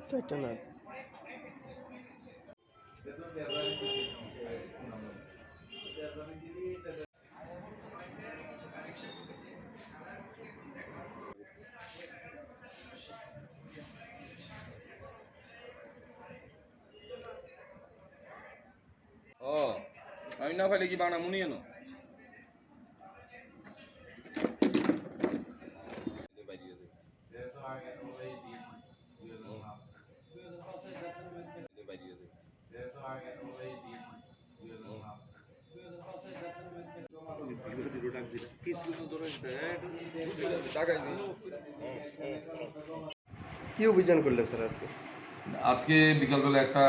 চারটা না। ও আমি না পাইলে কি বানা মুনি এনো কি অভিযান করলে স্যার আজকে? আজকে বিকালবেলা একটা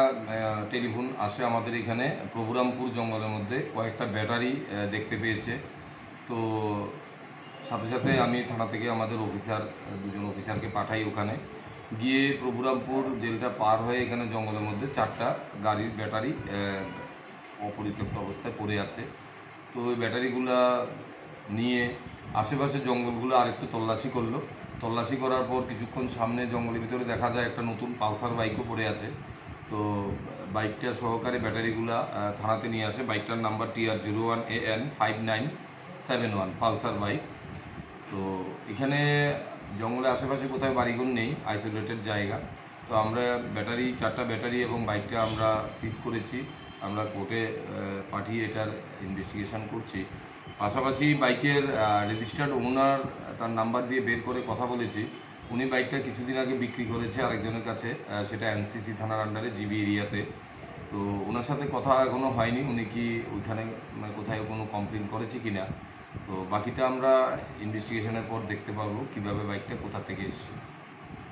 টেলিফোন আসে আমাদের এখানে প্রভুরামপুর জঙ্গলের মধ্যে কয়েকটা ব্যাটারি দেখতে পেয়েছে। তো সাথে সাথে আমি থানা থেকে আমাদের দুজন অফিসারকে পাঠাই ওখানে গিয়ে প্রভুরামপুর জেলটা পার হয়ে এখানে জঙ্গলের মধ্যে 4টা গাড়ির ব্যাটারি অপরিত্যক্ত অবস্থায় পড়ে আছে। তো ওই ব্যাটারিগুলা নিয়ে আশেপাশে জঙ্গলগুলো আরেকটু তল্লাশি করার পর কিছুক্ষণ সামনে জঙ্গলের ভিতরে দেখা যায় একটা নতুন পালসার বাইকও পড়ে আছে। তো বাইকটা সহকারে ব্যাটারিগুলা থানাতে নিয়ে আসে। বাইকটার নাম্বার TR01AN5971 পালসার বাইক। তো এখানে জঙ্গলের আশেপাশে কোথাও বাড়িঘর নেই, আইসোলেটেড জায়গা। তো আমরা 4টা ব্যাটারি এবং বাইকটা আমরা সিজ করেছি। আমরা কোর্টে পাঠিয়ে এটার ইনভেস্টিগেশন করছি। পাশাপাশি বাইকের রেজিস্টার্ড ওনার তার নাম্বার দিয়ে বের করে কথা বলেছি। উনি বাইকটা কিছুদিন আগে বিক্রি করেছে আরেকজনের কাছে, সেটা এনসিসি থানার আন্ডারে জিবি এরিয়াতে। তো ওনার সাথে কথা এখনও হয়নি, উনি কি ওইখানে কোথায় কোনো কমপ্লেন করেছে কি না। তো বাকিটা আমরা ইনভেস্টিগেশনের পর দেখতে পাবো কীভাবে বাইকটা কোথা থেকে এসেছে।